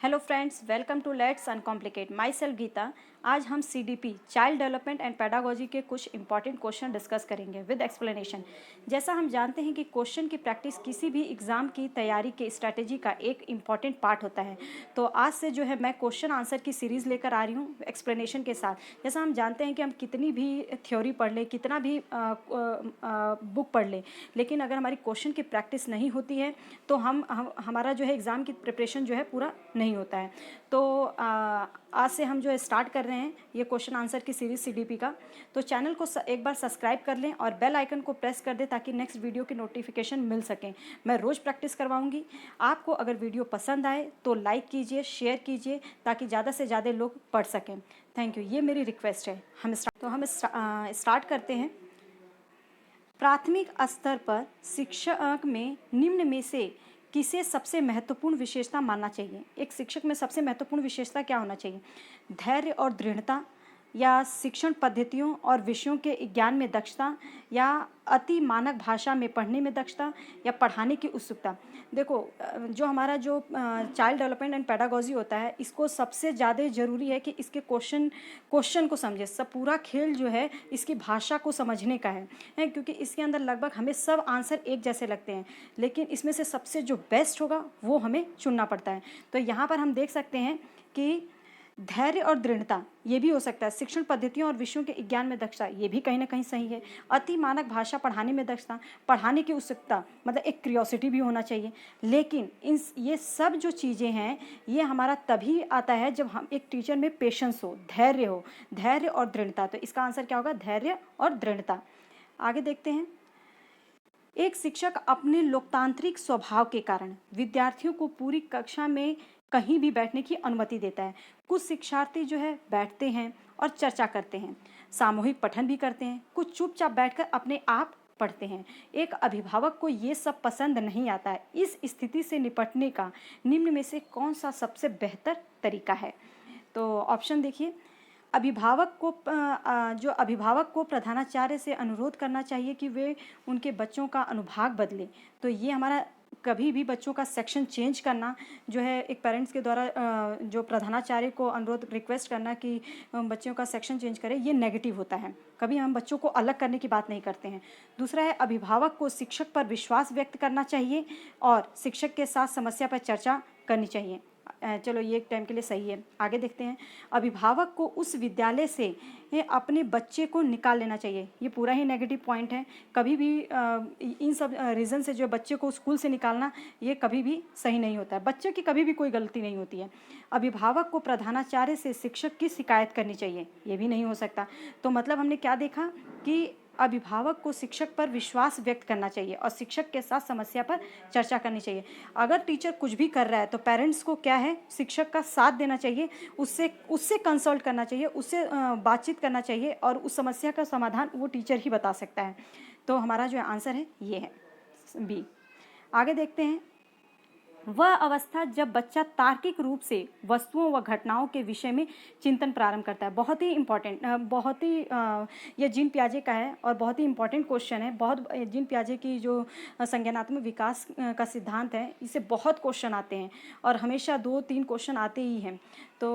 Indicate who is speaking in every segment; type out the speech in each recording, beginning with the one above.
Speaker 1: Hello friends, welcome to let's uncomplicate. Myself Geeta. आज हम CDP child development and pedagogy के कुछ important question discuss करेंगे with explanation. जैसा हम जानते हैं कि क्वेश्चन की प्रैक्टिस किसी भी एग्ज़ाम की तैयारी के स्ट्रैटेजी का एक इम्पॉर्टेंट पार्ट होता है। तो आज से जो है मैं क्वेश्चन आंसर की सीरीज़ लेकर आ रही हूँ एक्सप्लेनेशन के साथ। जैसा हम जानते हैं कि हम कितनी भी थ्योरी पढ़ लें, कितना भी बुक पढ़ लें, लेकिन अगर हमारी क्वेश्चन की प्रैक्टिस नहीं होती है तो हमारा जो है एग्ज़ाम की प्रिपरेशन जो है पूरा नहीं होता है। तो आज से हम जो है स्टार्ट कर रहे हैं ये क्वेश्चन आंसर की सीरीज़ सीडीपी का। तो चैनल को एक बार सब्सक्राइब कर लें और बेल आइकन को प्रेस कर दें ताकि नेक्स्ट वीडियो की नोटिफिकेशन मिल सकें। मैं रोज़ प्रैक्टिस करवाऊंगी। आपको अगर वीडियो पसंद आए तो लाइक कीजिए, शेयर कीजिए ताकि ज़्यादा से ज़्यादा लोग पढ़ सकें। थैंक यू, ये मेरी रिक्वेस्ट है। हम स्टार्ट करते हैं। प्राथमिक स्तर पर शिक्षक में निम्न में से किसे सबसे महत्वपूर्ण विशेषता मानना चाहिए? एक शिक्षक में सबसे महत्वपूर्ण विशेषता क्या होना चाहिए? धैर्य और दृढ़ता, या शिक्षण पद्धतियों और विषयों के ज्ञान में दक्षता, या अति मानक भाषा में पढ़ने में दक्षता, या पढ़ाने की उत्सुकता। देखो, जो हमारा जो चाइल्ड डेवलपमेंट एंड पेडागोजी होता है, इसको सबसे ज़्यादा ज़रूरी है कि इसके क्वेश्चन को समझे। सब पूरा खेल जो है इसकी भाषा को समझने का है, क्योंकि इसके अंदर लगभग हमें सब आंसर एक जैसे लगते हैं, लेकिन इसमें से सबसे जो बेस्ट होगा वो हमें चुनना पड़ता है। तो यहाँ पर हम देख सकते हैं कि धैर्य और दृढ़ता ये भी हो सकता है। शिक्षण पद्धतियों और विषयों के ज्ञान में दक्षता, ये भी कहीं ना कहीं सही है। अति मानक भाषा, पढ़ाने में दक्षता, पढ़ाने की उत्सुकता, मतलब एक क्यूरियोसिटी भी होना चाहिए। लेकिन ये सब जो चीज़ें हैं ये हमारा तभी आता है जब हम एक टीचर में पेशेंस हो, धैर्य और दृढ़ता। तो इसका आंसर क्या होगा? धैर्य और दृढ़ता। आगे देखते हैं। एक शिक्षक अपने लोकतांत्रिक स्वभाव के कारण विद्यार्थियों को पूरी कक्षा में कहीं भी बैठने की अनुमति देता है। कुछ शिक्षार्थी जो है बैठते हैं और चर्चा करते हैं, सामूहिक पठन भी करते हैं, कुछ चुपचाप बैठकर अपने आप पढ़ते हैं। एक अभिभावक को ये सब पसंद नहीं आता है। इस स्थिति से निपटने का निम्न में से कौन सा सबसे बेहतर तरीका है? तो ऑप्शन देखिए। अभिभावक को प्रधानाचार्य से अनुरोध करना चाहिए कि वे उनके बच्चों का अनुभाग बदले। तो ये हमारा कभी भी बच्चों का सेक्शन चेंज करना जो है एक पेरेंट्स के द्वारा जो प्रधानाचार्य को अनुरोध रिक्वेस्ट करना कि बच्चों का सेक्शन चेंज करें, ये नेगेटिव होता है। कभी हम बच्चों को अलग करने की बात नहीं करते हैं। दूसरा है, अभिभावक को शिक्षक पर विश्वास व्यक्त करना चाहिए और शिक्षक के साथ समस्या पर चर्चा करनी चाहिए। चलो, ये एक टाइम के लिए सही है। आगे देखते हैं। अभिभावक को उस विद्यालय से अपने बच्चे को निकाल लेना चाहिए। ये पूरा ही नेगेटिव पॉइंट है। कभी भी इन सब रीज़न से जो बच्चे को स्कूल से निकालना ये कभी भी सही नहीं होता है। बच्चे की कभी भी कोई गलती नहीं होती है। अभिभावक को प्रधानाचार्य से शिक्षक की शिकायत करनी चाहिए, ये भी नहीं हो सकता। तो मतलब हमने क्या देखा कि अभिभावक को शिक्षक पर विश्वास व्यक्त करना चाहिए और शिक्षक के साथ समस्या पर चर्चा करनी चाहिए। अगर टीचर कुछ भी कर रहा है तो पेरेंट्स को क्या है, शिक्षक का साथ देना चाहिए, उससे कंसल्ट करना चाहिए, उससे बातचीत करना चाहिए और उस समस्या का समाधान वो टीचर ही बता सकता है। तो हमारा जो आंसर है ये है बी। आगे देखते हैं। वह अवस्था जब बच्चा तार्किक रूप से वस्तुओं व घटनाओं के विषय में चिंतन प्रारंभ करता है। बहुत ही इम्पॉर्टेंट, ये जीन पियाजे का है और बहुत ही इम्पॉर्टेंट क्वेश्चन है। जीन पियाजे की जो संज्ञानात्मक विकास का सिद्धांत है, इससे बहुत क्वेश्चन आते हैं और हमेशा 2-3 क्वेश्चन आते ही हैं। तो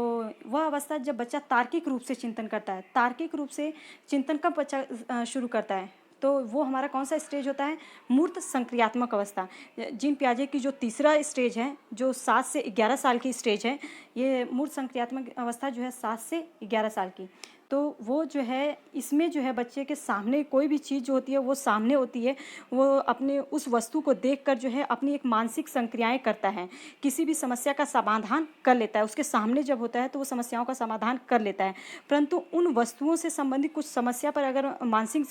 Speaker 1: वह अवस्था जब बच्चा तार्किक रूप से चिंतन करता है। तार्किक रूप से चिंतन कब बच्चा शुरू करता है? तो वो हमारा कौन सा स्टेज होता है? मूर्त संक्रियात्मक अवस्था। जीन पियाजे की जो तीसरा स्टेज है, जो 7 से 11 साल की स्टेज है, ये मूर्त संक्रियात्मक अवस्था जो है 7 से 11 साल की। तो वो जो है इसमें जो है बच्चे के सामने कोई भी चीज़ जो होती है वो सामने होती है। वो अपने उस वस्तु को देखकर जो है अपनी एक मानसिक संक्रियाएं करता है, किसी भी समस्या का समाधान कर लेता है। उसके सामने जब होता है तो वो समस्याओं का समाधान कर लेता है। परंतु उन वस्तुओं से संबंधित कुछ समस्या पर अगर मानसिक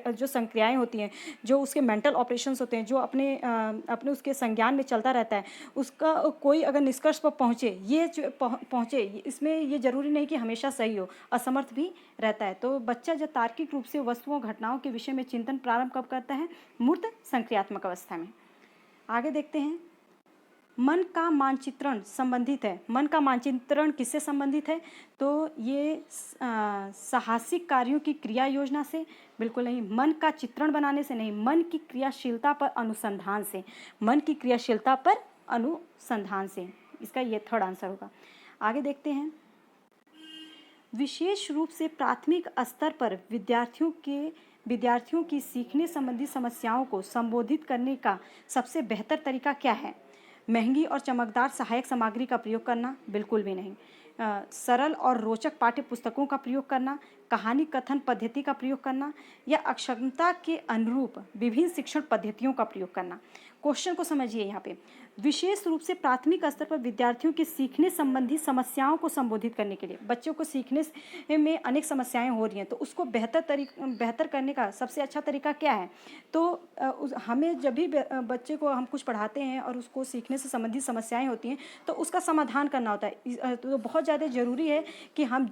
Speaker 1: जो संक्रियाएं होती हैं, जो उसके मेंटल ऑपरेशंस होते हैं, जो अपने उसके संज्ञान में चलता रहता है, उसका कोई अगर निष्कर्ष पर पहुँचे, इसमें ये जरूरी नहीं कि हमेशा सही हो, असमर्थ भी रहता है। तो बच्चा जब तार्किक रूप से वस्तुओं घटनाओं के विषय में चिंतन प्रारंभ कब करता है? मूर्त संक्रियात्मक अवस्था में। आगे देखते हैं। मन का मानचित्रण संबंधित है। मन का मानचित्रण किससे संबंधित है? तो ये साहसिक कार्यों की क्रिया योजना से बिल्कुल नहीं। मन का चित्रण बनाने से नहीं, मन की क्रियाशीलता पर अनुसंधान से। मन की क्रियाशीलता पर अनुसंधान से। इसका ये थर्ड आंसर होगा। आगे देखते हैं, विशेष रूप से प्राथमिक स्तर पर विद्यार्थियों की सीखने संबंधी समस्याओं को संबोधित करने का सबसे बेहतर तरीका क्या है? महंगी और चमकदार सहायक सामग्री का प्रयोग करना? बिल्कुल भी नहीं। सरल और रोचक पाठ्य पुस्तकों का प्रयोग करना, कहानी कथन पद्धति का प्रयोग करना, या अक्षमता के अनुरूप विभिन्न शिक्षण पद्धतियों का प्रयोग करना। क्वेश्चन को समझिए यहाँ पे, विशेष रूप से प्राथमिक स्तर पर विद्यार्थियों के सीखने संबंधी समस्याओं को संबोधित करने के लिए, बच्चों को सीखने में अनेक समस्याएं हो रही हैं, तो उसको बेहतर करने का सबसे अच्छा तरीका क्या है? तो हमें जब भी बच्चे को हम कुछ पढ़ाते हैं और उसको सीखने से संबंधित समस्याएं होती हैं, तो उसका समाधान करना होता है। तो बहुत ज़्यादा ज़रूरी है कि हम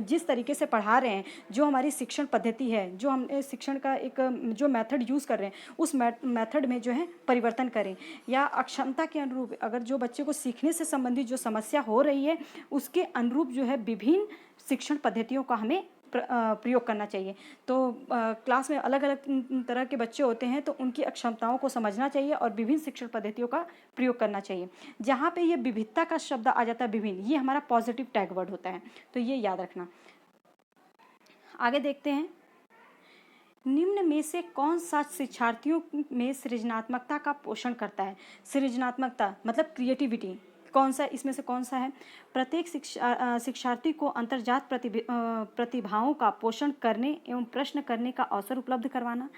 Speaker 1: जिस तरीके से पढ़ा रहे हैं, जो हमारी शिक्षण पद्धति है, जो हम शिक्षण का एक जो मेथड यूज़ कर रहे हैं, उस मेथड में जो है परिवर्तन करें, या अक्षमता के अनुरूप अगर जो बच्चे को सीखने से संबंधित जो समस्या हो रही है, उसके अनुरूप जो है विभिन्न शिक्षण पद्धतियों का हमें प्रयोग करना चाहिए। तो क्लास में अलग अलग तरह के बच्चे होते हैं, तो उनकी अक्षमताओं को समझना चाहिए और विभिन्न शिक्षण पद्धतियों का प्रयोग करना चाहिए। जहाँ पे ये विविधता का शब्द आ जाता है, विभिन्न, ये हमारा पॉजिटिव टैग वर्ड होता है, तो ये याद रखना। आगे देखते हैं, निम्न में से कौन सा शिक्षार्थियों में सृजनात्मकता का पोषण करता है? सृजनात्मकता मतलब क्रिएटिविटी, कौन सा इसमें से कौन सा है? प्रत्येक शिक्षार्थी को अंतर्जात प्रतिभाओं का पोषण करने एवं प्रश्न करने का अवसर उपलब्ध करवाना,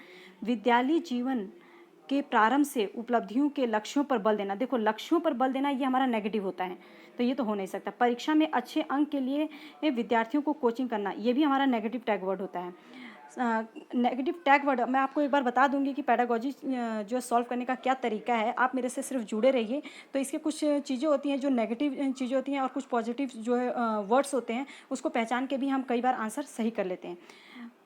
Speaker 1: विद्यालय जीवन के प्रारंभ से उपलब्धियों के लक्ष्यों पर बल देना। देखो, लक्ष्यों पर बल देना ये हमारा नेगेटिव होता है, तो ये तो हो नहीं सकता। परीक्षा में अच्छे अंक के लिए विद्यार्थियों को कोचिंग करना, ये भी हमारा नेगेटिव टैग वर्ड होता है। नेगेटिव टैग वर्ड मैं आपको एक बार बता दूंगी कि पैडागोजी जो सॉल्व करने का क्या तरीका है। आप मेरे से सिर्फ जुड़े रहिए। तो इसके कुछ चीज़ें होती हैं जो नेगेटिव चीज़ें होती हैं, और कुछ पॉजिटिव जो है वर्ड्स होते हैं, उसको पहचान के भी हम कई बार आंसर सही कर लेते हैं।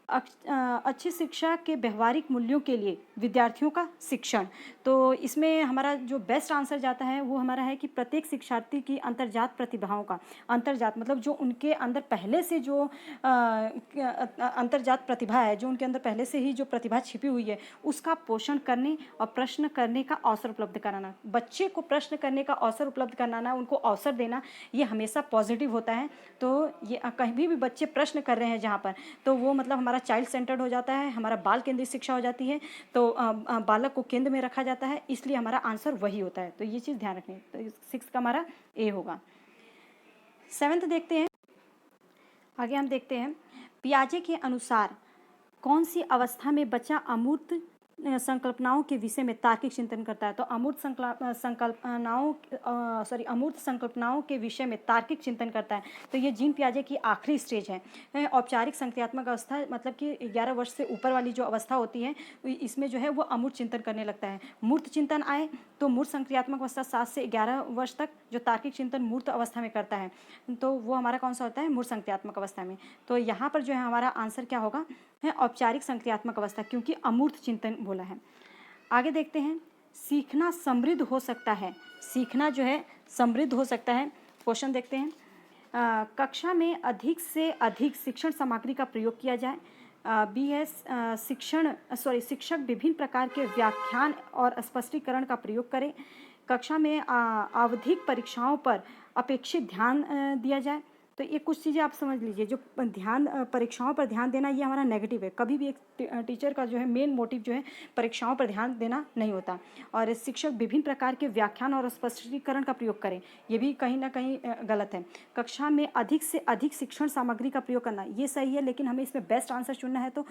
Speaker 1: अच्छी शिक्षा के व्यवहारिक मूल्यों के लिए विद्यार्थियों का शिक्षण, तो इसमें हमारा जो बेस्ट आंसर जाता है वो हमारा है कि प्रत्येक शिक्षार्थी की अंतर्जात प्रतिभाओं का, अंतर्जात मतलब जो उनके अंदर पहले से जो अंतर्जात प्रतिभा है, जो उनके अंदर पहले से ही जो प्रतिभा छिपी हुई है, उसका पोषण करने और प्रश्न करने का अवसर उपलब्ध कराना। बच्चे को प्रश्न करने का अवसर उपलब्ध कराना, उनको अवसर देना, ये हमेशा पॉजिटिव होता है। तो ये कहीं भी बच्चे प्रश्न कर रहे हैं जहाँ पर, तो वो मतलब हमारा चाइल्ड सेंटर्ड हो जाता है, हमारा बाल केंद्रित शिक्षा हो जाती है, तो बालक को केंद्र में रखा जाता है, इसलिए हमारा आंसर वही होता है। तो ये चीज़ ध्यान रखनी। तो 6 का हमारा ए होगा। 7th देखते हैं। आगे हम देखते हैं, पियाजे के अनुसार कौन सी अवस्था में बच्चा अमूर्त संकल्पनाओं के विषय में तार्किक चिंतन करता है? तो अमूर्त संकल्पनाओं के विषय में तार्किक चिंतन करता है। तो ये जीन पियाजे की आखिरी स्टेज है। औपचारिक संक्रियात्मक अवस्था मतलब कि 11 वर्ष से ऊपर वाली जो अवस्था होती है, इसमें जो है वो अमूर्त चिंतन करने लगता है। मूर्त चिंतन आए तो मूर्त संक्रियात्मक अवस्था 7 से 11 वर्ष तक जो तार्किक चिंतन मूर्त अवस्था में करता है, तो वो हमारा कौन सा होता है? मूर्त संक्रियात्मक अवस्था में। तो यहाँ पर जो है हमारा आंसर क्या होगा? है औपचारिक संक्रियात्मक अवस्था, क्योंकि अमूर्त चिंतन बोला है। आगे देखते हैं, सीखना समृद्ध हो सकता है। सीखना जो है समृद्ध हो सकता है। क्वेश्चन देखते हैं, कक्षा में अधिक से अधिक शिक्षण सामग्री का प्रयोग किया जाए। शिक्षक विभिन्न प्रकार के व्याख्यान और स्पष्टीकरण का प्रयोग करें। कक्षा में आवधिक परीक्षाओं पर अपेक्षित ध्यान दिया जाए। तो ये कुछ चीज़ें आप समझ लीजिए। जो परीक्षाओं पर ध्यान देना, ये हमारा नेगेटिव है। कभी भी एक टीचर का जो है मेन मोटिव जो है परीक्षाओं पर ध्यान देना नहीं होता। और शिक्षक विभिन्न प्रकार के व्याख्यान और स्पष्टीकरण का प्रयोग करें, ये भी कहीं ना कहीं गलत है। कक्षा में अधिक से अधिक शिक्षण सामग्री का प्रयोग करना, ये सही है, लेकिन हमें इसमें बेस्ट आंसर चुनना है। तो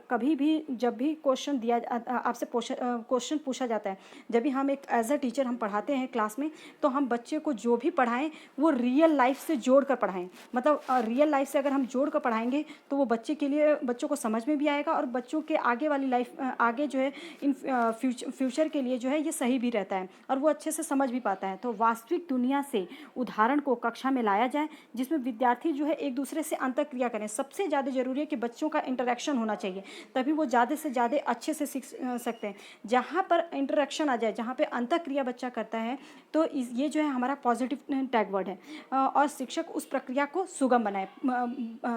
Speaker 1: कभी भी जब भी क्वेश्चन दिया आपसे क्वेश्चन पूछा जाता है, जब भी हम एक एज अ टीचर हम पढ़ाते हैं क्लास में, तो हम बच्चे को जो भी पढ़ाएं वो रियल लाइफ से जोड़ कर पढ़ाएं। मतलब रियल लाइफ से अगर हम जोड़ कर पढ़ाएंगे तो वो बच्चों को समझ में भी आएगा, और बच्चों के आगे वाली लाइफ आगे जो है इन फ्यूचर के लिए जो है ये सही भी रहता है, और वो अच्छे से समझ भी पाता है। तो वास्तविक दुनिया से उदाहरण को कक्षा में लाया जाए, जिसमें विद्यार्थी जो है एक दूसरे से अंतःक्रिया करें। सबसे ज़्यादा जरूरी है कि बच्चों का इंटरेक्शन होना चाहिए, तभी वो ज़्यादा से ज़्यादा अच्छे से सीख सकते हैं। जहाँ पर इंटरेक्शन आ जाए, जहाँ पर अंतःक्रिया बच्चा करता है, तो ये जो है हमारा पॉजिटिव टैग वर्ड है। और शिक्षक उस प्रक्रिया को सुगम बनाए।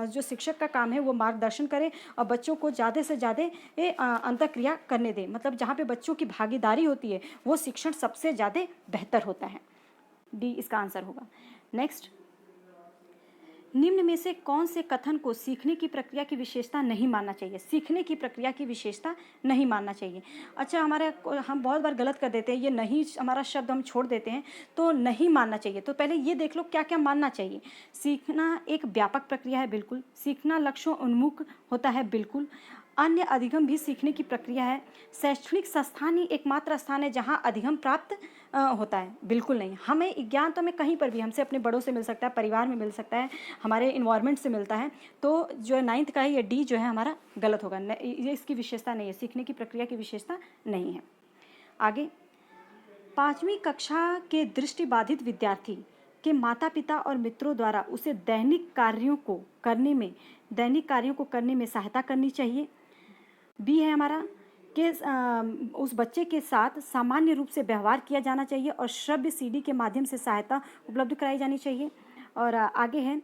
Speaker 1: जो शिक्षक का काम है वो मार्गदर्शन करे और बच्चों को ज़्यादा से ज़्यादा अंतःक्रिया करने दे, मतलब जहाँ पे बच्चों की भागीदारी होती है वो शिक्षण सबसे ज़्यादा बेहतर होता है। डी इसका आंसर होगा। नेक्स्ट, निम्न में से कौन से कथन को सीखने की प्रक्रिया की विशेषता नहीं मानना चाहिए? सीखने की प्रक्रिया की विशेषता नहीं मानना चाहिए। अच्छा, हम बहुत बार गलत कर देते हैं, ये नहीं हमारा शब्द हम छोड़ देते हैं, तो नहीं मानना चाहिए। तो पहले ये देख लो क्या क्या मानना चाहिए। सीखना एक व्यापक प्रक्रिया है, बिल्कुल। सीखना लक्ष्यों उन्मुख होता है, बिल्कुल। अन्य अधिगम भी सीखने की प्रक्रिया है। शैक्षणिक संस्थान ही एकमात्र स्थान है जहाँ अधिगम प्राप्त होता है, बिल्कुल नहीं। हमें ज्ञान तो हमें कहीं पर भी, हमसे अपने बड़ों से मिल सकता है, परिवार में मिल सकता है, हमारे इन्वायरमेंट से मिलता है। तो जो 9th का है ये डी जो है हमारा गलत होगा, ये इसकी विशेषता नहीं है, सीखने की प्रक्रिया की विशेषता नहीं है। आगे, 5वीं कक्षा के दृष्टिबाधित विद्यार्थी के माता पिता और मित्रों द्वारा उसे दैनिक कार्यों को करने में सहायता करनी चाहिए। बी है हमारा कि उस बच्चे के साथ सामान्य रूप से व्यवहार किया जाना चाहिए और श्रव्य सीडी के माध्यम से सहायता उपलब्ध कराई जानी चाहिए। और आगे है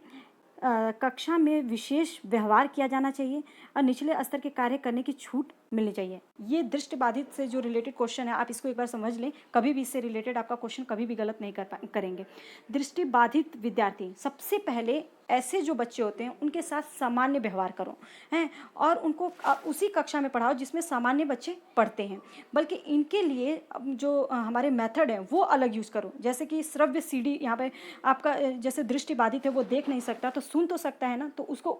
Speaker 1: कक्षा में विशेष व्यवहार किया जाना चाहिए और निचले स्तर के कार्य करने की छूट मिलनी चाहिए। ये दृष्टिबाधित से जो रिलेटेड क्वेश्चन है, आप इसको एक बार समझ लें, कभी भी इससे रिलेटेड आपका क्वेश्चन कभी भी गलत नहीं करेंगे। दृष्टिबाधित विद्यार्थी, सबसे पहले ऐसे जो बच्चे होते हैं उनके साथ सामान्य व्यवहार करो हैं और उनको उसी कक्षा में पढ़ाओ जिसमें सामान्य बच्चे पढ़ते हैं, बल्कि इनके लिए जो हमारे मेथड है वो अलग यूज़ करो। जैसे कि श्रव्य सीडी, यहाँ पे आपका जैसे दृष्टिबाधित है वो देख नहीं सकता तो सुन तो सकता है ना, तो उसको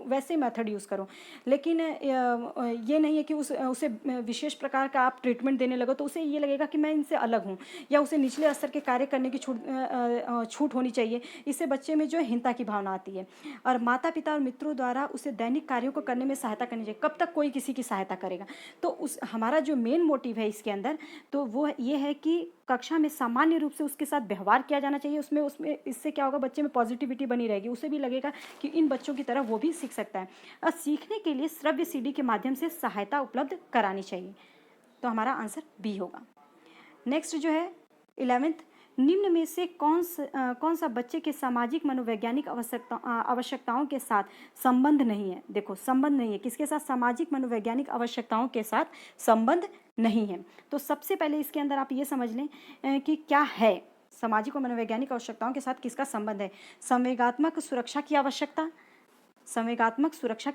Speaker 1: वैसे मेथड यूज़ करो। लेकिन ये नहीं है कि उसे विशेष प्रकार का आप ट्रीटमेंट देने लगो तो उसे ये लगेगा कि मैं इनसे अलग हूँ, या उसे निचले स्तर के कार्य करने की छूट होनी चाहिए। इससे बच्चे में जो है हीनता की भावना आती है। और माता पिता और मित्रों द्वारा उसे दैनिक कार्यों को करने में सहायता करनी चाहिए। कब तक कोई किसी की सहायता करेगा? तो हमारा जो मेन मोटिव है इसके अंदर, तो वो ये है कि कक्षा में सामान्य रूप से उसके साथ व्यवहार किया जाना चाहिए। उसमें इससे क्या होगा, बच्चे में पॉजिटिविटी बनी रहेगी, उसे भी लगेगा कि इन बच्चों की तरह वो भी सीख सकता है। और सीखने के लिए श्रव्य सीडी के माध्यम से सहायता उपलब्ध करानी चाहिए। तो हमारा आंसर बी होगा। नेक्स्ट जो है 11th, निम्न में से कौन सा बच्चे के सामाजिक मनोवैज्ञानिक आवश्यकताओं के साथ संबंध नहीं है? देखो, संबंध नहीं है, किसके साथ? सामाजिक मनोवैज्ञानिक आवश्यकताओं के साथ संबंध नहीं है। तो सबसे पहले इसके अंदर आप ये समझ लें कि क्या है सामाजिक और मनोवैज्ञानिक आवश्यकताओं के साथ किसका संबंध है? संवेगात्मक सुरक्षा की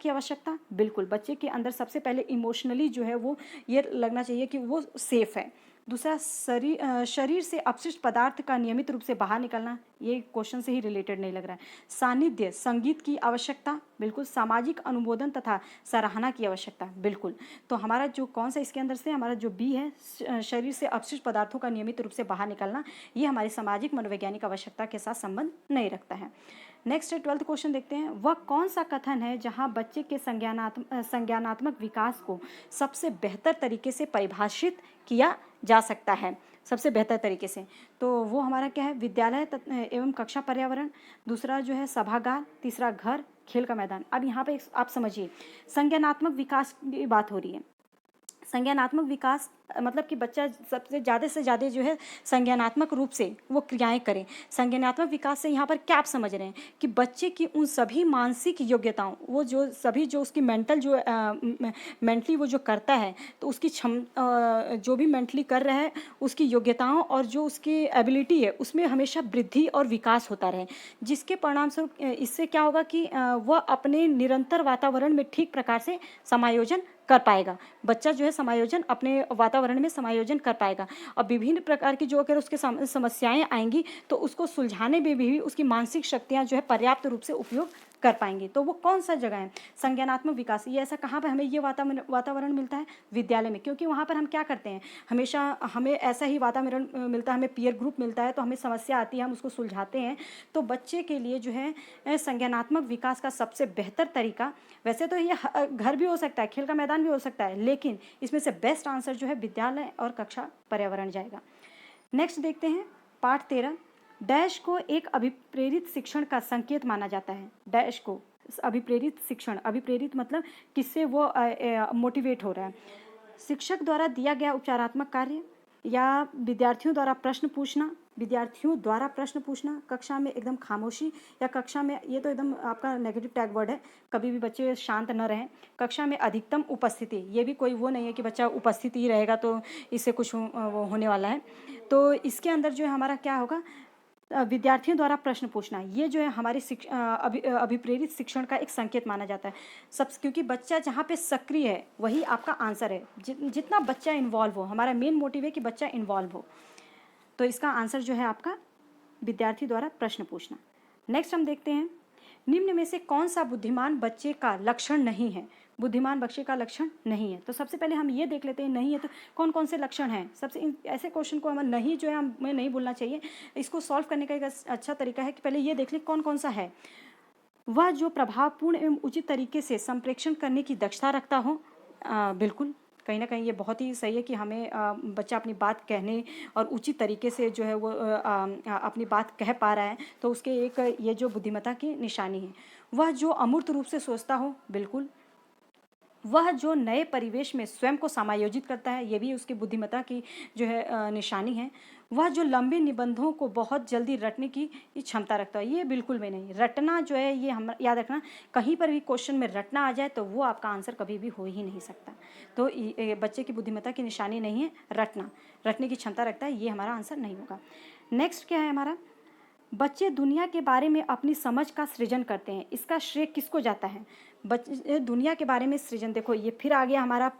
Speaker 1: आवश्यकता, बिल्कुल। बच्चे के अंदर सबसे पहले इमोशनली जो है वो ये लगना चाहिए कि वो सेफ है। दूसरा, शरीर से अपशिष्ट पदार्थ का नियमित रूप से बाहर निकलना, ये क्वेश्चन से ही रिलेटेड नहीं लग रहा है। सानिध्य, संगीत की आवश्यकता, बिल्कुल। सामाजिक अनुमोदन तथा सराहना की आवश्यकता, बिल्कुल। तो हमारा जो कौन सा इसके अंदर से, हमारा जो बी है, शरीर से अपशिष्ट पदार्थों का नियमित रूप से बाहर निकलना, ये हमारी सामाजिक मनोवैज्ञानिक आवश्यकता के साथ संबंध नहीं रखता है। नेक्स्ट 12th क्वेश्चन देखते हैं। वह कौन सा कथन है जहां बच्चे के संज्ञानात्मक विकास को सबसे बेहतर तरीके से परिभाषित किया जा सकता है? सबसे बेहतर तरीके से, तो वो हमारा क्या है? विद्यालय एवं कक्षा पर्यावरण, दूसरा जो है सभागार, तीसरा घर, खेल का मैदान। अब यहाँ पे आप समझिए, संज्ञानात्मक विकास की बात हो रही है। संज्ञानात्मक विकास मतलब कि बच्चा सबसे ज़्यादा से ज़्यादा जो है संज्ञानात्मक रूप से वो क्रियाएं करें। संज्ञानात्मक विकास से यहाँ पर क्या आप समझ रहे हैं कि बच्चे की उन सभी मानसिक योग्यताओं, वो जो उसकी मेंटली वो जो करता है, तो उसकी जो भी मेंटली कर रहा है उसकी योग्यताओं और जो उसकी एबिलिटी है उसमें हमेशा वृद्धि और विकास होता रहे, जिसके परिणामस्वरूप इससे क्या होगा कि वह अपने निरंतर वातावरण में ठीक प्रकार से समायोजन कर पाएगा। बच्चा जो है समायोजन अपने वातावरण में समायोजन कर पाएगा और विभिन्न प्रकार की जो अगर उसके समस्याएं आएंगी तो उसको सुलझाने में भी उसकी मानसिक शक्तियां जो है पर्याप्त रूप से उपयोग कर पाएंगे। तो वो कौन सा जगह है? संज्ञानात्मक विकास। ये ऐसा कहाँ पर हमें ये वातावरण मिलता है? विद्यालय में, क्योंकि वहाँ पर हम क्या करते हैं, हमेशा हमें ऐसा ही वातावरण मिलता है, हमें पीयर ग्रुप मिलता है, तो हमें समस्या आती है, हम उसको सुलझाते हैं। तो बच्चे के लिए जो है संज्ञानात्मक विकास का सबसे बेहतर तरीका, वैसे तो ये घर भी हो सकता है, खेल का मैदान भी हो सकता है, लेकिन इसमें से बेस्ट आंसर जो है विद्यालय और कक्षा पर्यावरण जाएगा। नेक्स्ट देखते हैं पाठ 13। डैश को एक अभिप्रेरित शिक्षण का संकेत माना जाता है। डैश को अभिप्रेरित शिक्षण, अभिप्रेरित मतलब किससे वो मोटिवेट हो रहा है? शिक्षक द्वारा दिया गया उपचारात्मक कार्य, या विद्यार्थियों द्वारा प्रश्न पूछना, विद्यार्थियों द्वारा प्रश्न पूछना, कक्षा में एकदम खामोशी या कक्षा में, ये तो एकदम आपका नेगेटिव टैग वर्ड है, कभी भी बच्चे शांत न रहें। कक्षा में अधिकतम उपस्थिति, ये भी कोई वो नहीं है कि बच्चा उपस्थित ही रहेगा तो इससे कुछ वो होने वाला है। तो इसके अंदर जो है हमारा क्या होगा, विद्यार्थियों द्वारा प्रश्न पूछना, ये जो है हमारी अभिप्रेरित शिक्षण का एक संकेत माना जाता है। सब क्योंकि बच्चा जहाँ पे सक्रिय है वही आपका आंसर है। जितना बच्चा इन्वॉल्व हो, हमारा मेन मोटिव है कि बच्चा इन्वॉल्व हो, तो इसका आंसर जो है आपका विद्यार्थी द्वारा प्रश्न पूछना। नेक्स्ट हम देखते हैं, निम्न में से कौन सा बुद्धिमान बच्चे का लक्षण नहीं है। बुद्धिमान बच्चे का लक्षण नहीं है, तो सबसे पहले हम ये देख लेते हैं नहीं है तो कौन कौन से लक्षण हैं। सबसे ऐसे क्वेश्चन को हमें नहीं जो है हमें नहीं बोलना चाहिए। इसको सॉल्व करने का एक अच्छा तरीका है कि पहले ये देख लें कौन कौन सा है। वह जो प्रभावपूर्ण एवं उचित तरीके से संप्रेषण करने की दक्षता रखता हो, बिल्कुल कहीं ना कहीं ये बहुत ही सही है कि हमें बच्चा अपनी बात कहने और उचित तरीके से जो है वो अपनी बात कह पा रहा है, तो उसके एक ये जो बुद्धिमत्ता की निशानी है। वह जो अमूर्त रूप से सोचता हो, बिल्कुल। वह जो नए परिवेश में स्वयं को समायोजित करता है, ये भी उसकी बुद्धिमत्ता की जो है निशानी है। वह जो लंबे निबंधों को बहुत जल्दी रटने की क्षमता रखता है, ये बिल्कुल भी नहीं। रटना जो है ये हम याद रखना, कहीं पर भी क्वेश्चन में रटना आ जाए तो वो आपका आंसर कभी भी हो ही नहीं सकता। तो बच्चे की बुद्धिमत्ता की निशानी नहीं है रटना, रटने की क्षमता रखता है, ये हमारा आंसर नहीं होगा। नेक्स्ट क्या है हमारा, बच्चे दुनिया के बारे में अपनी समझ का सृजन करते हैं, इसका श्रेय किसको जाता है। बच्चे दुनिया के बारे में सृजन, देखो ये फिर आ गया हमारा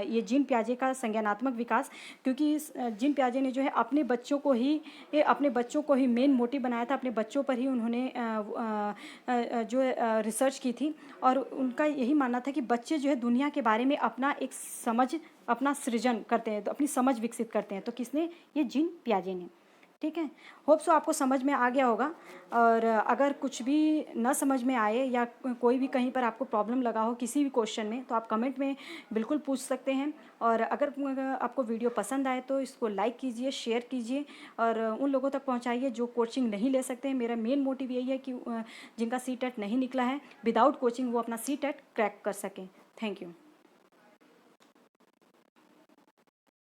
Speaker 1: ये जीन पियाजे का संज्ञानात्मक विकास, क्योंकि जीन पियाजे ने जो है अपने बच्चों को ही मेन मोटिव बनाया था, अपने बच्चों पर ही उन्होंने जो है रिसर्च की थी, और उनका यही मानना था कि बच्चे जो है दुनिया के बारे में अपना एक समझ, अपना सृजन करते हैं, तो अपनी समझ विकसित करते हैं। तो किसने, ये जीन पियाजे ने। ठीक है, होप सो आपको समझ में आ गया होगा। और अगर कुछ भी न समझ में आए या कोई भी कहीं पर आपको प्रॉब्लम लगा हो किसी भी क्वेश्चन में, तो आप कमेंट में बिल्कुल पूछ सकते हैं। और अगर आपको वीडियो पसंद आए तो इसको लाइक कीजिए, शेयर कीजिए और उन लोगों तक पहुंचाइए जो कोचिंग नहीं ले सकते हैं। मेरा मेन मोटिव यही है कि जिनका CTET नहीं निकला है, विदाउट कोचिंग वो अपना CTET क्रैक कर सकें। Thank you.